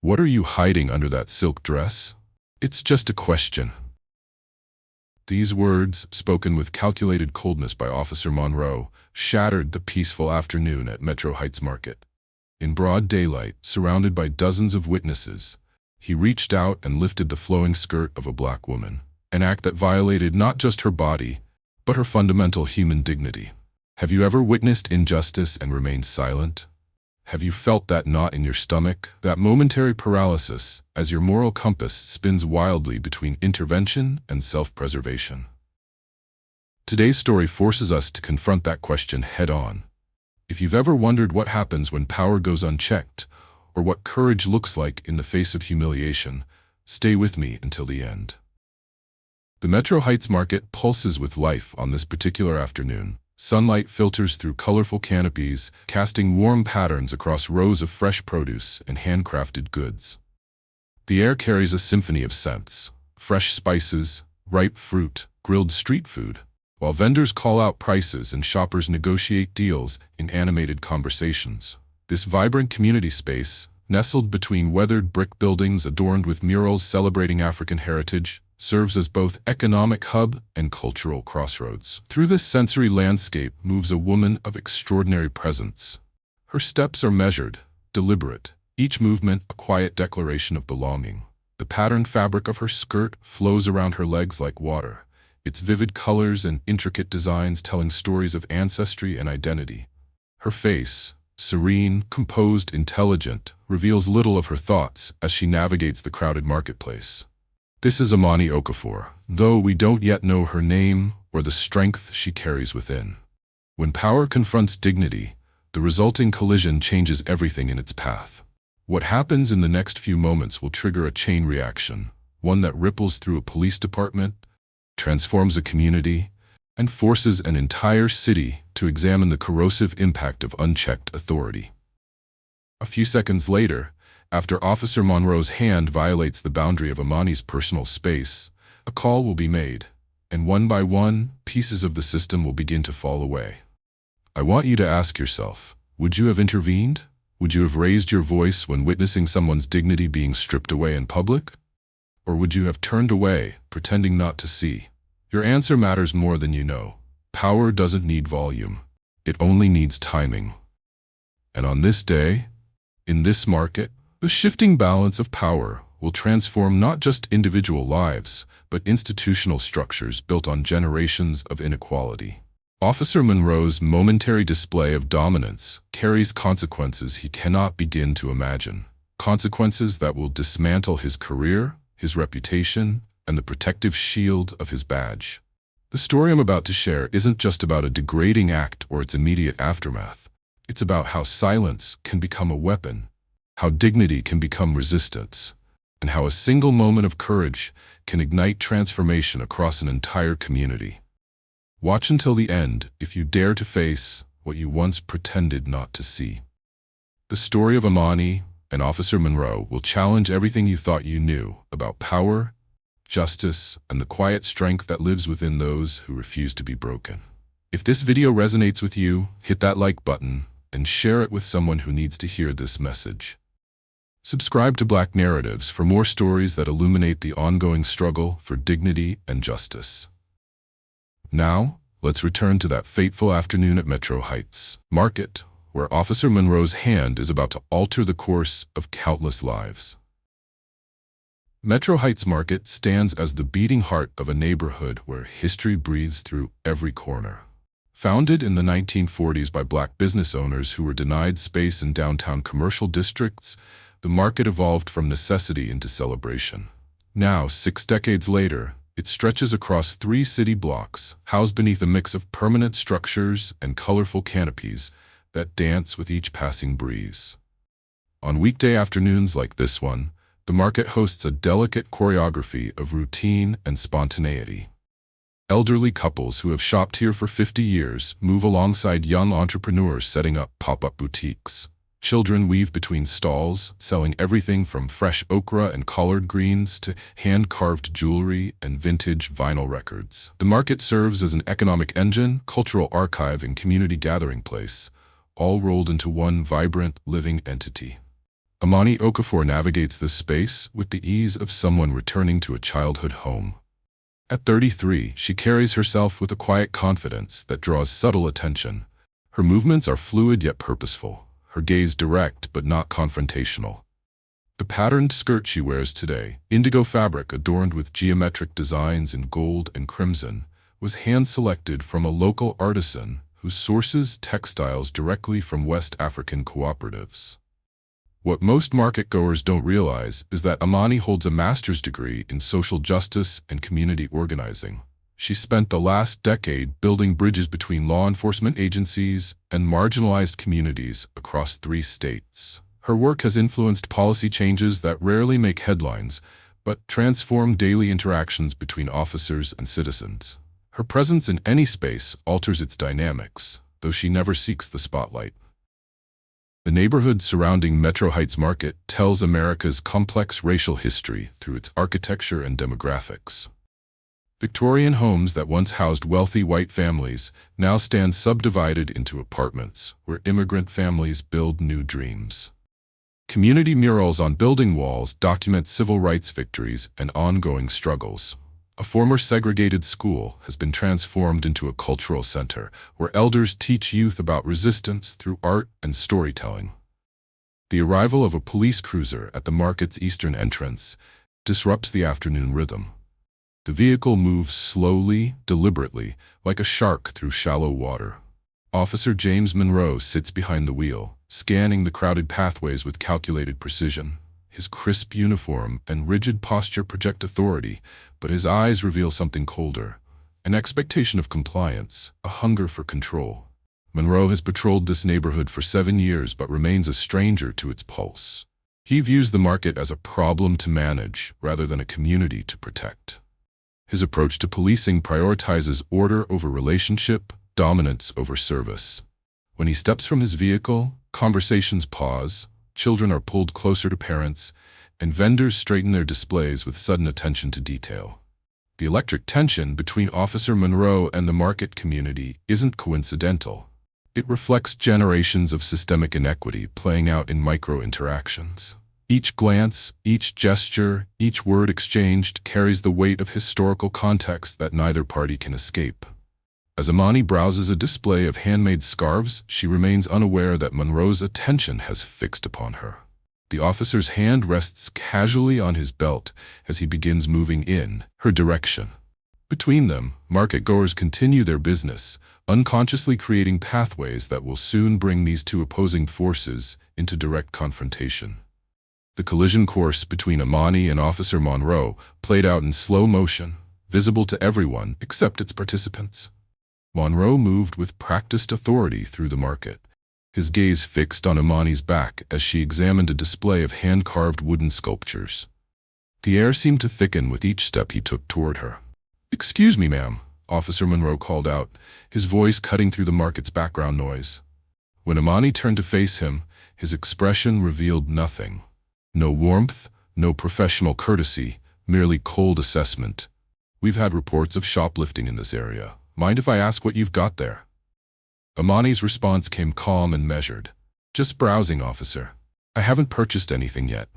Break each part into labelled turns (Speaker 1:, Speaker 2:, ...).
Speaker 1: What are you hiding under that silk dress? It's just a question. These words, spoken with calculated coldness by Officer Monroe, shattered the peaceful afternoon at Metro Heights Market. In broad daylight, surrounded by dozens of witnesses, he reached out and lifted the flowing skirt of a black woman, an act that violated not just her body, but her fundamental human dignity. Have you ever witnessed injustice and remained silent? Have you felt that knot in your stomach, that momentary paralysis, as your moral compass spins wildly between intervention and self-preservation? Today's story forces us to confront that question head-on. If you've ever wondered what happens when power goes unchecked, or what courage looks like in the face of humiliation, stay with me until the end. The Metro Heights Market pulses with life on this particular afternoon. Sunlight filters through colorful canopies, casting warm patterns across rows of fresh produce and handcrafted goods. The air carries a symphony of scents: fresh spices, ripe fruit, grilled street food, while vendors call out prices and shoppers negotiate deals in animated conversations. This vibrant community space, nestled between weathered brick buildings adorned with murals celebrating African heritage, serves as both economic hub and cultural crossroads. Through this sensory landscape moves a woman of extraordinary presence. Her steps are measured, deliberate, each movement a quiet declaration of belonging. The patterned fabric of her skirt flows around her legs like water, its vivid colors and intricate designs telling stories of ancestry and identity. Her face, serene, composed, intelligent, reveals little of her thoughts as she navigates the crowded marketplace. This is Amani Okafor, though we don't yet know her name or the strength she carries within. When power confronts dignity, the resulting collision changes everything in its path. What happens in the next few moments will trigger a chain reaction, one that ripples through a police department, transforms a community, and forces an entire city to examine the corrosive impact of unchecked authority. A few seconds later, after Officer Monroe's hand violates the boundary of Amani's personal space, a call will be made, and one by one, pieces of the system will begin to fall away. I want you to ask yourself, would you have intervened? Would you have raised your voice when witnessing someone's dignity being stripped away in public? Or would you have turned away, pretending not to see? Your answer matters more than you know. Power doesn't need volume. It only needs timing. And on this day, in this market, the shifting balance of power will transform not just individual lives, but institutional structures built on generations of inequality. Officer Monroe's momentary display of dominance carries consequences he cannot begin to imagine. Consequences that will dismantle his career, his reputation, and the protective shield of his badge. The story I'm about to share isn't just about a degrading act or its immediate aftermath. It's about how silence can become a weapon, how dignity can become resistance, and how a single moment of courage can ignite transformation across an entire community. Watch until the end if you dare to face what you once pretended not to see. The story of Amani and Officer Monroe will challenge everything you thought you knew about power, justice, and the quiet strength that lives within those who refuse to be broken. If this video resonates with you, hit that like button and share it with someone who needs to hear this message. Subscribe to Black Narratives for more stories that illuminate the ongoing struggle for dignity and justice. Now, let's return to that fateful afternoon at Metro Heights Market, where Officer Monroe's hand is about to alter the course of countless lives. Metro Heights Market stands as the beating heart of a neighborhood where history breathes through every corner. Founded in the 1940s by black business owners who were denied space in downtown commercial districts, the market evolved from necessity into celebration. Now, 6 decades later, it stretches across 3 city blocks, housed beneath a mix of permanent structures and colorful canopies that dance with each passing breeze. On weekday afternoons like this one, the market hosts a delicate choreography of routine and spontaneity. Elderly couples who have shopped here for 50 years move alongside young entrepreneurs setting up pop-up boutiques. Children weave between stalls, selling everything from fresh okra and collard greens to hand-carved jewelry and vintage vinyl records. The market serves as an economic engine, cultural archive, and community gathering place, all rolled into one vibrant, living entity. Amani Okafor navigates this space with the ease of someone returning to a childhood home. At 33, she carries herself with a quiet confidence that draws subtle attention. Her movements are fluid yet purposeful, her gaze direct but not confrontational. The patterned skirt she wears today, indigo fabric adorned with geometric designs in gold and crimson, was hand-selected from a local artisan who sources textiles directly from West African cooperatives. What most market-goers don't realize is that Amani holds a master's degree in social justice and community organizing. She spent the last decade building bridges between law enforcement agencies and marginalized communities across 3 states. Her work has influenced policy changes that rarely make headlines, but transform daily interactions between officers and citizens. Her presence in any space alters its dynamics, though she never seeks the spotlight. The neighborhood surrounding Metro Heights Market tells America's complex racial history through its architecture and demographics. Victorian homes that once housed wealthy white families now stand subdivided into apartments where immigrant families build new dreams. Community murals on building walls document civil rights victories and ongoing struggles. A former segregated school has been transformed into a cultural center where elders teach youth about resistance through art and storytelling. The arrival of a police cruiser at the market's eastern entrance disrupts the afternoon rhythm. The vehicle moves slowly, deliberately, like a shark through shallow water. Officer James Monroe sits behind the wheel, scanning the crowded pathways with calculated precision. His crisp uniform and rigid posture project authority, but his eyes reveal something colder, an expectation of compliance, a hunger for control. Monroe has patrolled this neighborhood for 7 years but remains a stranger to its pulse. He views the market as a problem to manage rather than a community to protect. His approach to policing prioritizes order over relationship, dominance over service. When he steps from his vehicle, conversations pause, children are pulled closer to parents, and vendors straighten their displays with sudden attention to detail. The electric tension between Officer Monroe and the market community isn't coincidental. It reflects generations of systemic inequity playing out in micro-interactions. Each glance, each gesture, each word exchanged carries the weight of historical context that neither party can escape. As Amani browses a display of handmade scarves, she remains unaware that Monroe's attention has fixed upon her. The officer's hand rests casually on his belt as he begins moving in her direction. Between them, market-goers continue their business, unconsciously creating pathways that will soon bring these 2 opposing forces into direct confrontation. The collision course between Amani and Officer Monroe played out in slow motion, visible to everyone except its participants. Monroe moved with practiced authority through the market, his gaze fixed on Amani's back as she examined a display of hand-carved wooden sculptures. The air seemed to thicken with each step he took toward her. "Excuse me, ma'am," Officer Monroe called out, his voice cutting through the market's background noise. When Amani turned to face him, his expression revealed nothing. No warmth, no professional courtesy, merely cold assessment. "We've had reports of shoplifting in this area. Mind if I ask what you've got there?" Amani's response came calm and measured. "Just browsing, officer. I haven't purchased anything yet."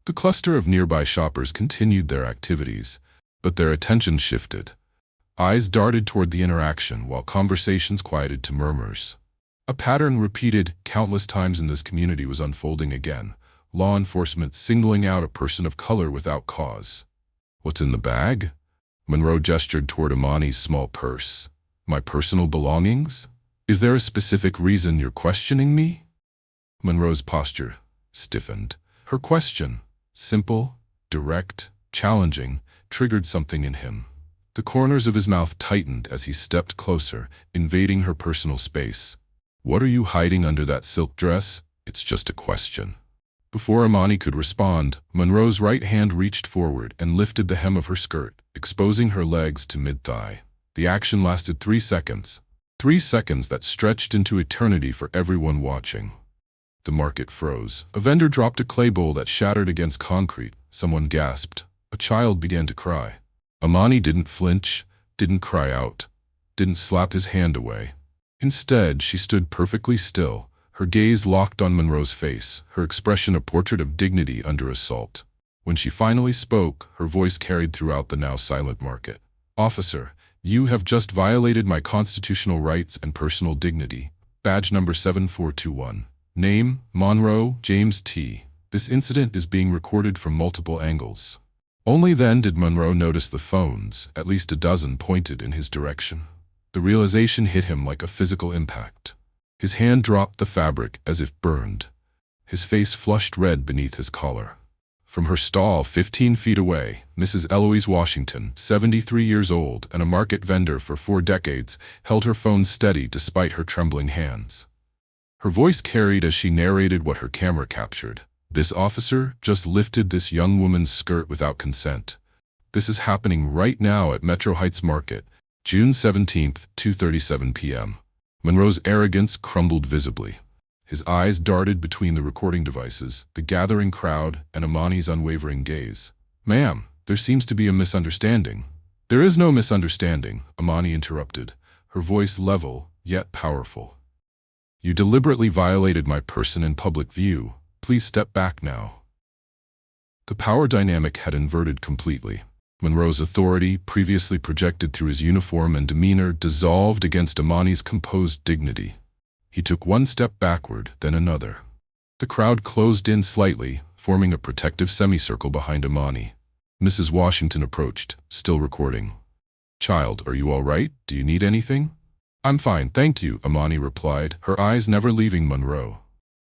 Speaker 1: The cluster of nearby shoppers continued their activities, but their attention shifted. Eyes darted toward the interaction while conversations quieted to murmurs. A pattern repeated countless times in this community was unfolding again, law enforcement singling out a person of color without cause. "What's in the bag?" Monroe gestured toward Amani's small purse. "My personal belongings? Is there a specific reason you're questioning me?" Monroe's posture stiffened. Her question, simple, direct, challenging, triggered something in him. The corners of his mouth tightened as he stepped closer, invading her personal space. "What are you hiding under that silk dress? It's just a question." Before Amani could respond, Monroe's right hand reached forward and lifted the hem of her skirt, exposing her legs to mid-thigh. The action lasted 3 seconds. 3 seconds that stretched into eternity for everyone watching. The market froze. A vendor dropped a clay bowl that shattered against concrete. Someone gasped. A child began to cry. Amani didn't flinch, didn't cry out, didn't slap his hand away. Instead, she stood perfectly still, her gaze locked on Monroe's face, her expression a portrait of dignity under assault. When she finally spoke, her voice carried throughout the now silent market. "Officer, you have just violated my constitutional rights and personal dignity. Badge number 7421. Name, Monroe James T. This incident is being recorded from multiple angles." Only then did Monroe notice the phones, at least a dozen pointed in his direction. The realization hit him like a physical impact. His hand dropped the fabric as if burned. His face flushed red beneath his collar. From her stall 15 feet away, Mrs. Eloise Washington, 73 years old and a market vendor for 4 decades, held her phone steady despite her trembling hands. Her voice carried as she narrated what her camera captured. "This officer just lifted this young woman's skirt without consent. This is happening right now at Metro Heights Market, June 17th, 2:37 p.m. Monroe's arrogance crumbled visibly. His eyes darted between the recording devices, the gathering crowd, and Amani's unwavering gaze. "Ma'am, there seems to be a misunderstanding." "There is no misunderstanding," Amani interrupted, her voice level, yet powerful. "You deliberately violated my person in public view. Please step back now." The power dynamic had inverted completely. Monroe's authority, previously projected through his uniform and demeanor, dissolved against Amani's composed dignity. He took one step backward, then another. The crowd closed in slightly, forming a protective semicircle behind Amani. Mrs. Washington approached, still recording. "Child, are you all right? Do you need anything?" "I'm fine, thank you," Amani replied, her eyes never leaving Monroe.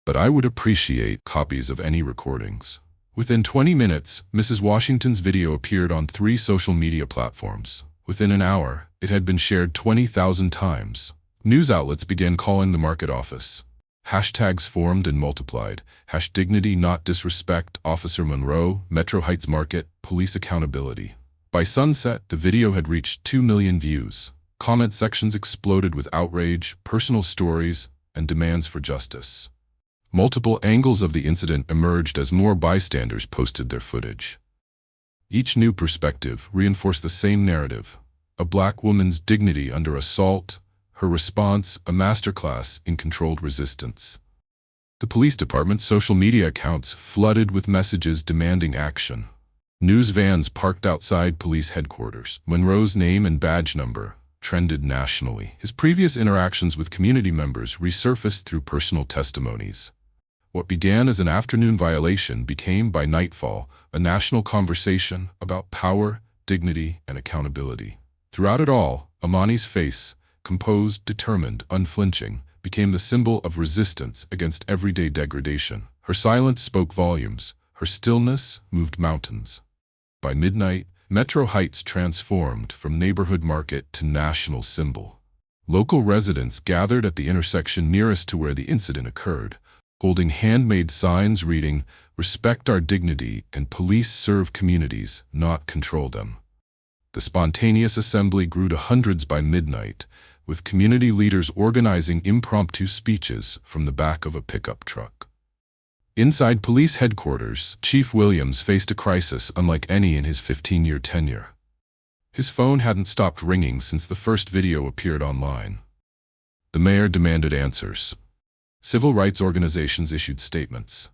Speaker 1: "But I would appreciate copies of any recordings." Within 20 minutes, Mrs. Washington's video appeared on 3 social media platforms. Within an hour, it had been shared 20,000 times. News outlets began calling the market office. Hashtags formed and multiplied. #dignity not disrespect, Officer Monroe, Metro Heights Market, police accountability. By sunset, the video had reached 2 million views. Comment sections exploded with outrage, personal stories, and demands for justice. Multiple angles of the incident emerged as more bystanders posted their footage. Each new perspective reinforced the same narrative: a black woman's dignity under assault, her response a masterclass in controlled resistance. The police department's social media accounts flooded with messages demanding action. News vans parked outside police headquarters. Monroe's name and badge number trended nationally. His previous interactions with community members resurfaced through personal testimonies. What began as an afternoon violation became, by nightfall, a national conversation about power, dignity, and accountability. Throughout it all, Amani's face, composed, determined, unflinching, became the symbol of resistance against everyday degradation. Her silence spoke volumes. Her stillness moved mountains. By midnight, Metro Heights transformed from neighborhood market to national symbol. Local residents gathered at the intersection nearest to where the incident occurred, holding handmade signs reading, "Respect our dignity" and "Police serve communities, not control them." The spontaneous assembly grew to hundreds by midnight, with community leaders organizing impromptu speeches from the back of a pickup truck. Inside police headquarters, Chief Williams faced a crisis unlike any in his 15-year tenure. His phone hadn't stopped ringing since the first video appeared online. The mayor demanded answers. Civil rights organizations issued statements.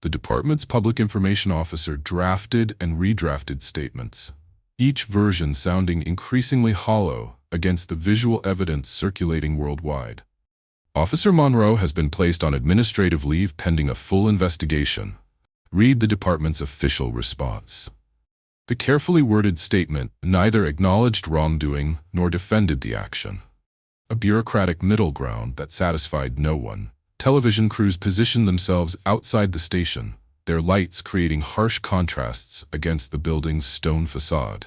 Speaker 1: The department's public information officer drafted and redrafted statements, each version sounding increasingly hollow against the visual evidence circulating worldwide. "Officer Monroe has been placed on administrative leave pending a full investigation." Read the department's official response. The carefully worded statement neither acknowledged wrongdoing nor defended the action. A bureaucratic middle ground that satisfied no one. Television crews positioned themselves outside the station, their lights creating harsh contrasts against the building's stone facade.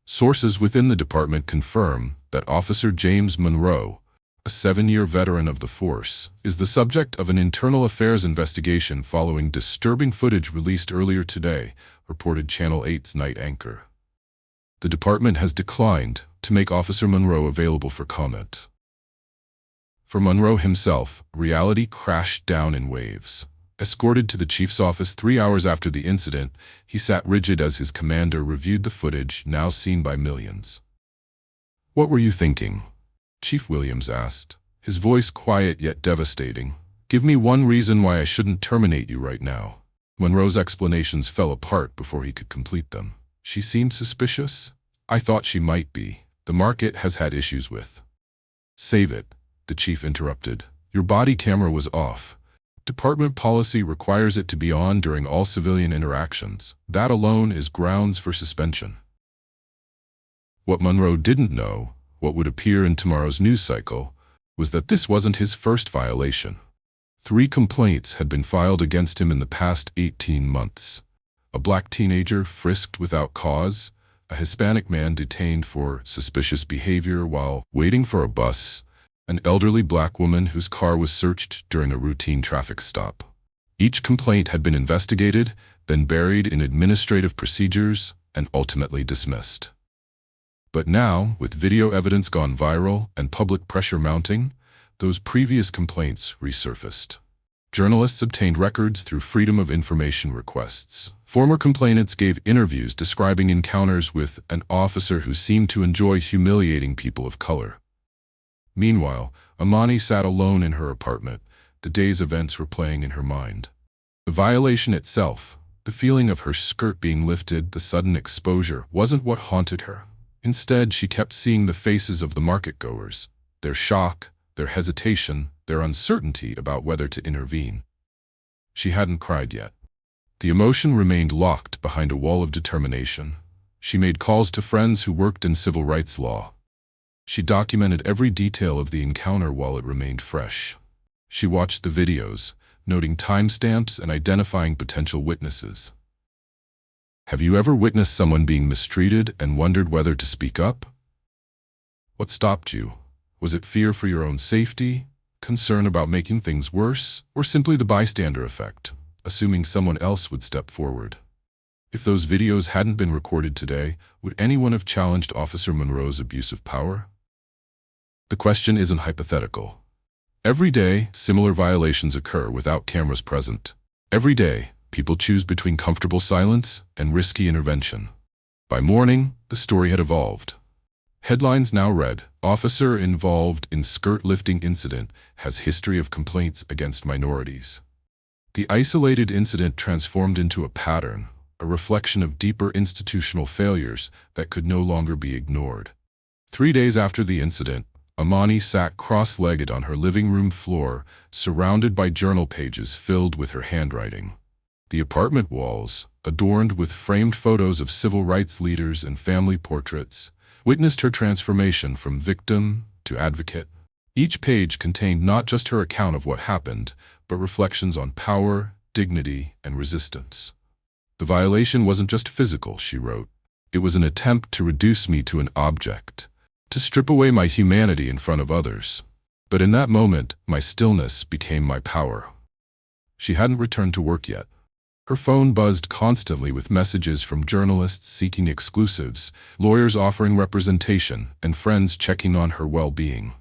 Speaker 1: Sources within the department confirm that Officer James Monroe, a 7-year veteran of the force, is the subject of an internal affairs investigation following disturbing footage released earlier today, reported Channel 8's night anchor. The department has declined to make Officer Monroe available for comment. For Monroe himself, reality crashed down in waves. Escorted to the chief's office 3 hours after the incident, he sat rigid as his commander reviewed the footage now seen by millions. "What were you thinking?" Chief Williams asked, his voice quiet yet devastating. Give me one reason why I shouldn't terminate you right now. Monroe's explanations fell apart before he could complete them. She seemed suspicious. I thought she might be. The market has had issues with. Save it, the chief interrupted. Your body camera was off. Department policy requires it to be on during all civilian interactions. That alone is grounds for suspension. What Monroe didn't know, what would appear in tomorrow's news cycle, was that this wasn't his first violation. 3 complaints had been filed against him in the past 18 months. A black teenager frisked without cause, a Hispanic man detained for suspicious behavior while waiting for a bus, an elderly black woman whose car was searched during a routine traffic stop. Each complaint had been investigated, then buried in administrative procedures, and ultimately dismissed. But now, with video evidence gone viral and public pressure mounting, those previous complaints resurfaced. Journalists obtained records through Freedom of Information requests. Former complainants gave interviews describing encounters with an officer who seemed to enjoy humiliating people of color. Meanwhile, Amani sat alone in her apartment. The day's events were playing in her mind. The violation itself, the feeling of her skirt being lifted, the sudden exposure, wasn't what haunted her. Instead, she kept seeing the faces of the market-goers, their shock, their hesitation, their uncertainty about whether to intervene. She hadn't cried yet. The emotion remained locked behind a wall of determination. She made calls to friends who worked in civil rights law. She documented every detail of the encounter while it remained fresh. She watched the videos, noting timestamps and identifying potential witnesses. Have you ever witnessed someone being mistreated and wondered whether to speak up? What stopped you? Was it fear for your own safety, concern about making things worse, or simply the bystander effect, assuming someone else would step forward? If those videos hadn't been recorded today, would anyone have challenged Officer Monroe's abuse of power? The question isn't hypothetical. Every day, similar violations occur without cameras present. Every day, people choose between comfortable silence and risky intervention. By morning, the story had evolved. Headlines now read, "Officer involved in skirt-lifting incident has history of complaints against minorities." The isolated incident transformed into a pattern, a reflection of deeper institutional failures that could no longer be ignored. 3 days after the incident, Amani sat cross-legged on her living room floor, surrounded by journal pages filled with her handwriting. The apartment walls, adorned with framed photos of civil rights leaders and family portraits, witnessed her transformation from victim to advocate. Each page contained not just her account of what happened, but reflections on power, dignity, and resistance. The violation wasn't just physical, she wrote. It was an attempt to reduce me to an object, to strip away my humanity in front of others. But in that moment, my stillness became my power. She hadn't returned to work yet. Her phone buzzed constantly with messages from journalists seeking exclusives, lawyers offering representation, and friends checking on her well-being.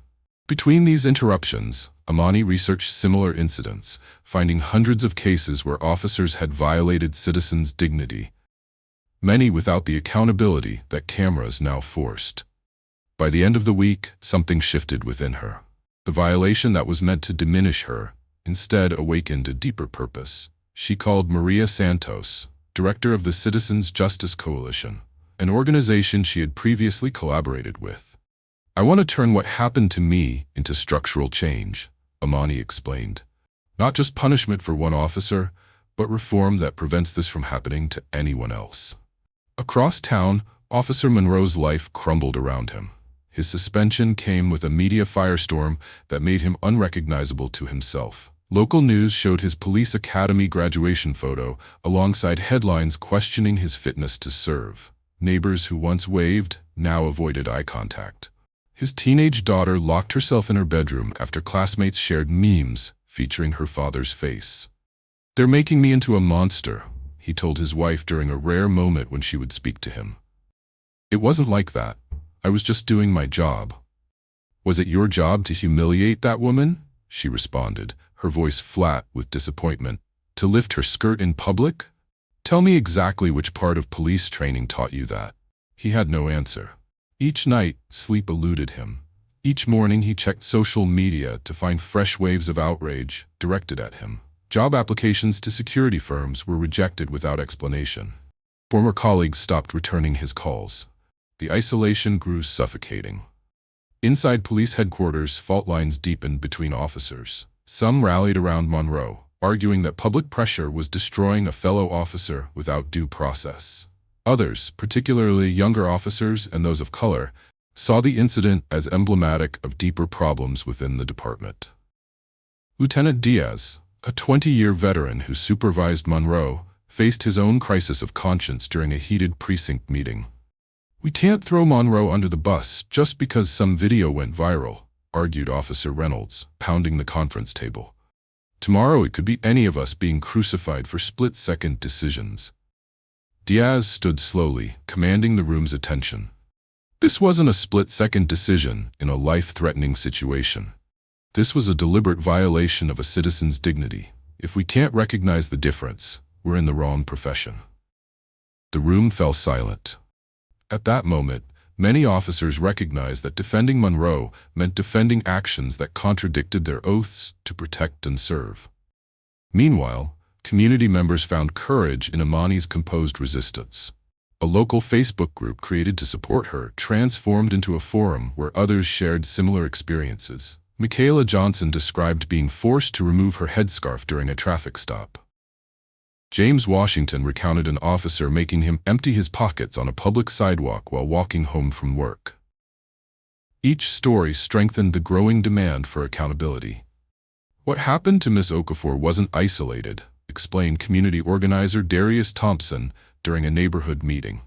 Speaker 1: Between these interruptions, Amani researched similar incidents, finding hundreds of cases where officers had violated citizens' dignity, many without the accountability that cameras now forced. By the end of the week, something shifted within her. The violation that was meant to diminish her instead awakened a deeper purpose. She called Maria Santos, director of the Citizens Justice Coalition, an organization she had previously collaborated with. "I want to turn what happened to me into structural change," Amani explained. "Not just punishment for one officer, but reform that prevents this from happening to anyone else." Across town, Officer Monroe's life crumbled around him. His suspension came with a media firestorm that made him unrecognizable to himself. Local news showed his police academy graduation photo alongside headlines questioning his fitness to serve. Neighbors who once waved now avoided eye contact. His teenage daughter locked herself in her bedroom after classmates shared memes featuring her father's face. "They're making me into a monster," he told his wife during a rare moment when she would speak to him. "It wasn't like that. I was just doing my job." "Was it your job to humiliate that woman?" she responded, her voice flat with disappointment. "To lift her skirt in public? Tell me exactly which part of police training taught you that." He had no answer. Each night, sleep eluded him. Each morning he checked social media to find fresh waves of outrage directed at him. Job applications to security firms were rejected without explanation. Former colleagues stopped returning his calls. The isolation grew suffocating. Inside police headquarters, fault lines deepened between officers. Some rallied around Monroe, arguing that public pressure was destroying a fellow officer without due process. Others, particularly younger officers and those of color, saw the incident as emblematic of deeper problems within the department. Lieutenant Diaz, a 20-year veteran who supervised Monroe, faced his own crisis of conscience during a heated precinct meeting. "We can't throw Monroe under the bus just because some video went viral," argued Officer Reynolds, pounding the conference table. "Tomorrow it could be any of us being crucified for split-second decisions." Diaz stood slowly, commanding the room's attention. This wasn't a split-second decision in a life-threatening situation. This was a deliberate violation of a citizen's dignity. If we can't recognize the difference, we're in the wrong profession. The room fell silent. At that moment, many officers recognized that defending Monroe meant defending actions that contradicted their oaths to protect and serve. Meanwhile, community members found courage in Imani's composed resistance. A local Facebook group created to support her transformed into a forum where others shared similar experiences. Michaela Johnson described being forced to remove her headscarf during a traffic stop. James Washington recounted an officer making him empty his pockets on a public sidewalk while walking home from work. Each story strengthened the growing demand for accountability. "What happened to Miss Okafor wasn't isolated," explained community organizer Darius Thompson during a neighborhood meeting.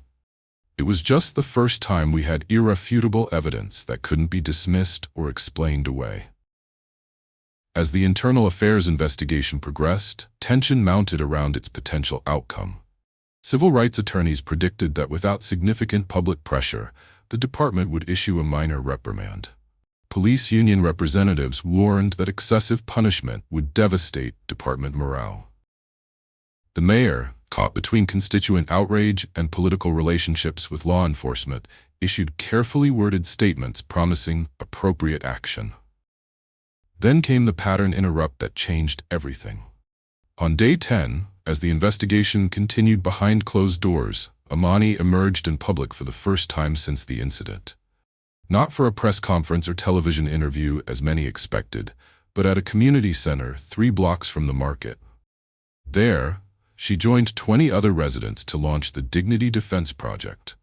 Speaker 1: "It was just the first time we had irrefutable evidence that couldn't be dismissed or explained away." As the internal affairs investigation progressed, tension mounted around its potential outcome. Civil rights attorneys predicted that without significant public pressure, the department would issue a minor reprimand. Police union representatives warned that excessive punishment would devastate department morale. The mayor, caught between constituent outrage and political relationships with law enforcement, issued carefully worded statements promising appropriate action. Then came the pattern interrupt that changed everything. On day 10, as the investigation continued behind closed doors, Imani emerged in public for the first time since the incident. Not for a press conference or television interview as many expected, but at a community center 3 blocks from the market. There, she joined 20 other residents to launch the Dignity Defense Project,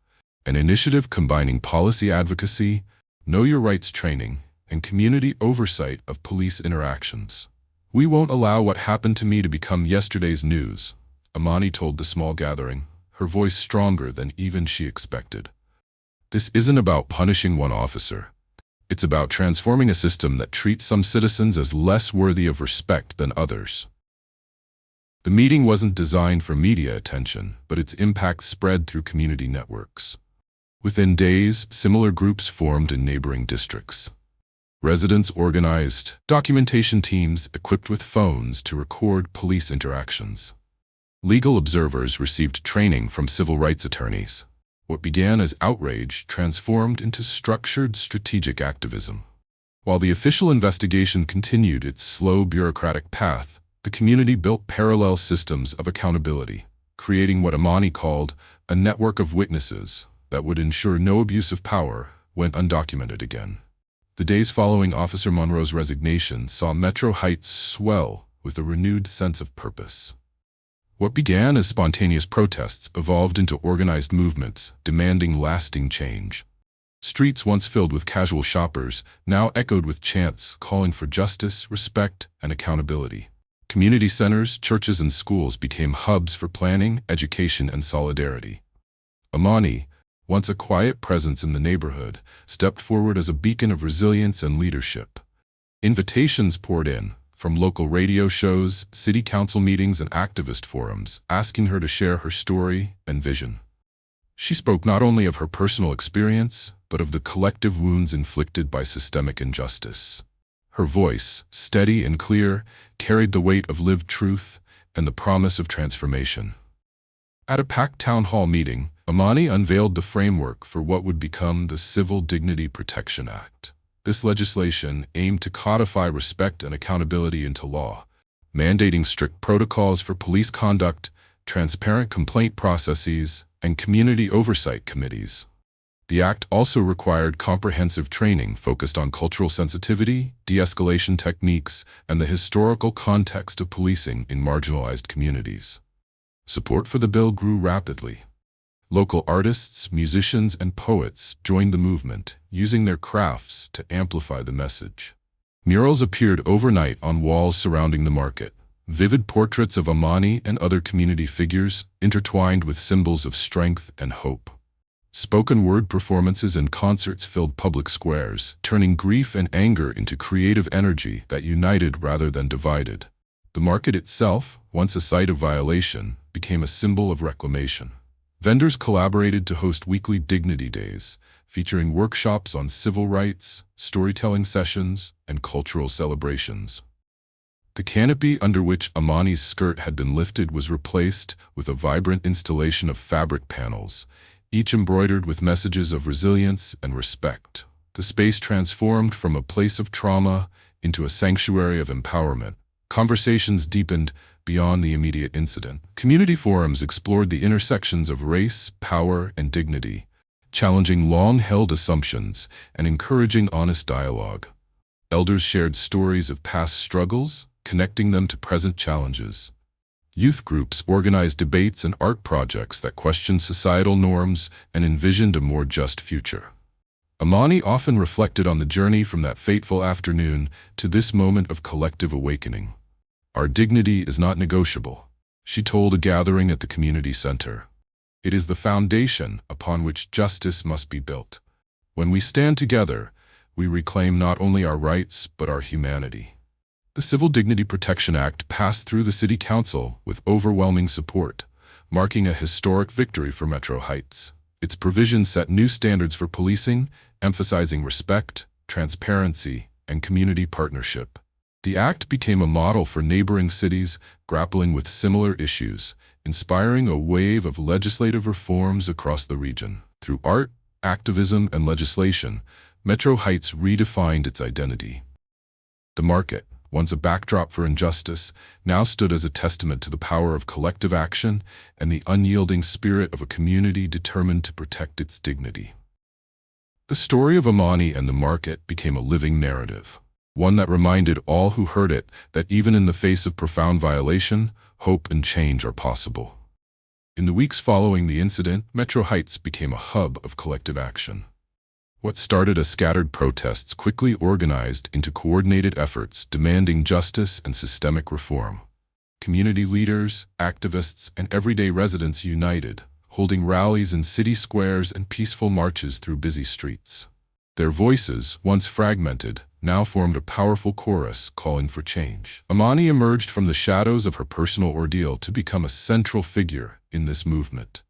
Speaker 1: an initiative combining policy advocacy, know your rights training, and community oversight of police interactions. "We won't allow what happened to me to become yesterday's news," Imani told the small gathering, her voice stronger than even she expected. "This isn't about punishing one officer. It's about transforming a system that treats some citizens as less worthy of respect than others." The meeting wasn't designed for media attention, but its impact spread through community networks. Within days, similar groups formed in neighboring districts. Residents organized documentation teams equipped with phones to record police interactions. Legal observers received training from civil rights attorneys. What began as outrage transformed into structured strategic activism. While the official investigation continued its slow bureaucratic path, the community built parallel systems of accountability, creating what Imani called a network of witnesses that would ensure no abuse of power went undocumented again. The days following Officer Monroe's resignation saw Metro Heights swell with a renewed sense of purpose. What began as spontaneous protests evolved into organized movements demanding lasting change. Streets once filled with casual shoppers now echoed with chants calling for justice, respect, and accountability. Community centers, churches, and schools became hubs for planning, education, and solidarity. Imani, once a quiet presence in the neighborhood, stepped forward as a beacon of resilience and leadership. Invitations poured in, from local radio shows, city council meetings, and activist forums, asking her to share her story and vision. She spoke not only of her personal experience, but of the collective wounds inflicted by systemic injustice. Her voice, steady and clear, carried the weight of lived truth and the promise of transformation. At a packed town hall meeting, Imani unveiled the framework for what would become the Civil Dignity Protection Act. This legislation aimed to codify respect and accountability into law, mandating strict protocols for police conduct, transparent complaint processes, and community oversight committees. The act also required comprehensive training focused on cultural sensitivity, de-escalation techniques, and the historical context of policing in marginalized communities. Support for the bill grew rapidly. Local artists, musicians, and poets joined the movement, using their crafts to amplify the message. Murals appeared overnight on walls surrounding the market, vivid portraits of Amani and other community figures intertwined with symbols of strength and hope. Spoken word performances and concerts filled public squares, turning grief and anger into creative energy that united rather than divided. The market itself, once a site of violation, became a symbol of reclamation. Vendors collaborated to host weekly dignity days, featuring workshops on civil rights, storytelling sessions, and cultural celebrations. The canopy under which Amani's skirt had been lifted was replaced with a vibrant installation of fabric panels, each embroidered with messages of resilience and respect. The space transformed from a place of trauma into a sanctuary of empowerment. Conversations deepened beyond the immediate incident. Community forums explored the intersections of race, power, and dignity, challenging long-held assumptions and encouraging honest dialogue. Elders shared stories of past struggles, connecting them to present challenges. Youth groups organized debates and art projects that questioned societal norms and envisioned a more just future. Amani often reflected on the journey from that fateful afternoon to this moment of collective awakening. "Our dignity is not negotiable," she told a gathering at the community center. "It is the foundation upon which justice must be built. When we stand together, we reclaim not only our rights but our humanity." The Civil Dignity Protection Act passed through the City Council with overwhelming support, marking a historic victory for Metro Heights. Its provisions set new standards for policing, emphasizing respect, transparency, and community partnership. The act became a model for neighboring cities grappling with similar issues, inspiring a wave of legislative reforms across the region. Through art, activism, and legislation, Metro Heights redefined its identity. The market, once a backdrop for injustice, now stood as a testament to the power of collective action and the unyielding spirit of a community determined to protect its dignity. The story of Amani and the market became a living narrative, one that reminded all who heard it that even in the face of profound violation, hope and change are possible. In the weeks following the incident, Metro Heights became a hub of collective action. What started as scattered protests quickly organized into coordinated efforts demanding justice and systemic reform. Community leaders, activists, and everyday residents united, holding rallies in city squares and peaceful marches through busy streets. Their voices, once fragmented, now formed a powerful chorus calling for change. Amani emerged from the shadows of her personal ordeal to become a central figure in this movement.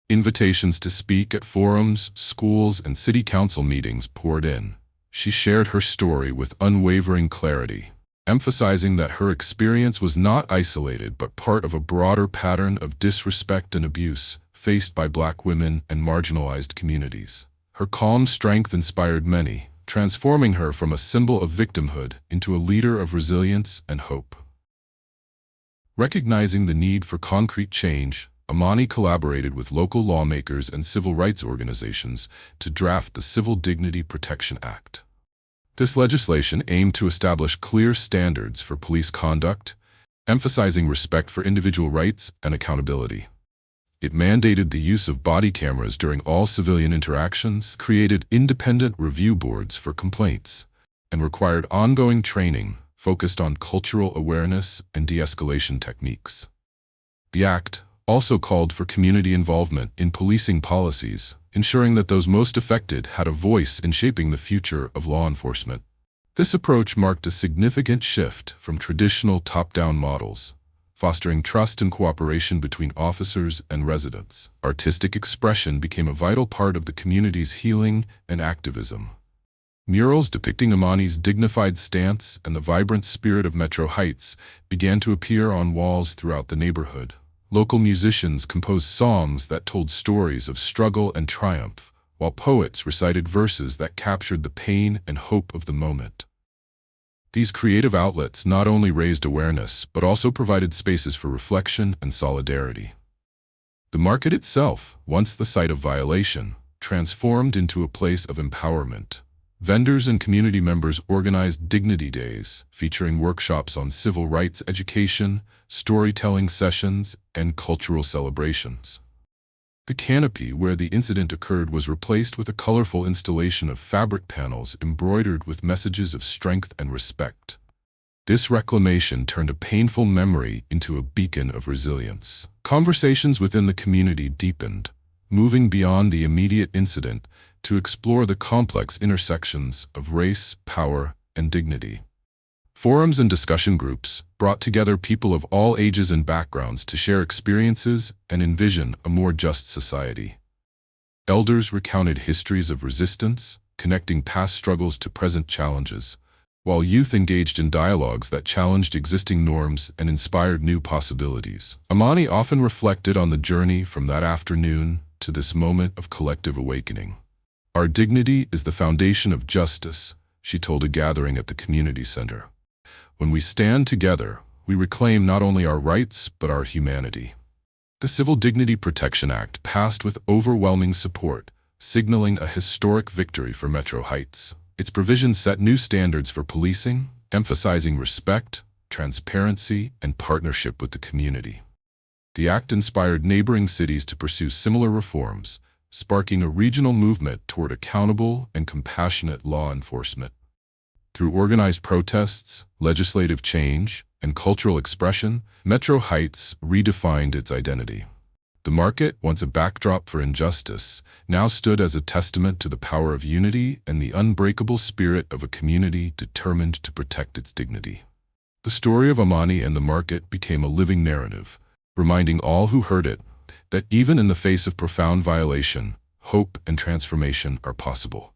Speaker 1: Invitations to speak at forums, schools, and city council meetings poured in. She shared her story with unwavering clarity, emphasizing that her experience was not isolated but part of a broader pattern of disrespect and abuse faced by Black women and marginalized communities. Her calm strength inspired many, transforming her from a symbol of victimhood into a leader of resilience and hope. Recognizing the need for concrete change, Amani collaborated with local lawmakers and civil rights organizations to draft the Civil Dignity Protection Act. This legislation aimed to establish clear standards for police conduct, emphasizing respect for individual rights and accountability. It mandated the use of body cameras during all civilian interactions, created independent review boards for complaints, and required ongoing training focused on cultural awareness and de-escalation techniques. The act also called for community involvement in policing policies, ensuring that those most affected had a voice in shaping the future of law enforcement. This approach marked a significant shift from traditional top-down models, fostering trust and cooperation between officers and residents. Artistic expression became a vital part of the community's healing and activism. Murals depicting Amani's dignified stance and the vibrant spirit of Metro Heights began to appear on walls throughout the neighborhood. Local musicians composed songs that told stories of struggle and triumph, while poets recited verses that captured the pain and hope of the moment. These creative outlets not only raised awareness, but also provided spaces for reflection and solidarity. The market itself, once the site of violation, transformed into a place of empowerment. Vendors and community members organized dignity days, featuring workshops on civil rights education, storytelling sessions, and cultural celebrations. The canopy where the incident occurred was replaced with a colorful installation of fabric panels embroidered with messages of strength and respect. This reclamation turned a painful memory into a beacon of resilience. Conversations within the community deepened, moving beyond the immediate incident to explore the complex intersections of race, power, and dignity. Forums and discussion groups brought together people of all ages and backgrounds to share experiences and envision a more just society. Elders recounted histories of resistance, connecting past struggles to present challenges, while youth engaged in dialogues that challenged existing norms and inspired new possibilities. Amani often reflected on the journey from that afternoon to this moment of collective awakening. "Our dignity is the foundation of justice," she told a gathering at the community center. "When we stand together, we reclaim not only our rights, but our humanity." The Civil Dignity Protection Act passed with overwhelming support, signaling a historic victory for Metro Heights. Its provisions set new standards for policing, emphasizing respect, transparency, and partnership with the community. The act inspired neighboring cities to pursue similar reforms, sparking a regional movement toward accountable and compassionate law enforcement. Through organized protests, legislative change, and cultural expression, Metro Heights redefined its identity. The market, once a backdrop for injustice, now stood as a testament to the power of unity and the unbreakable spirit of a community determined to protect its dignity. The story of Amani and the market became a living narrative, reminding all who heard it that even in the face of profound violation, hope and transformation are possible.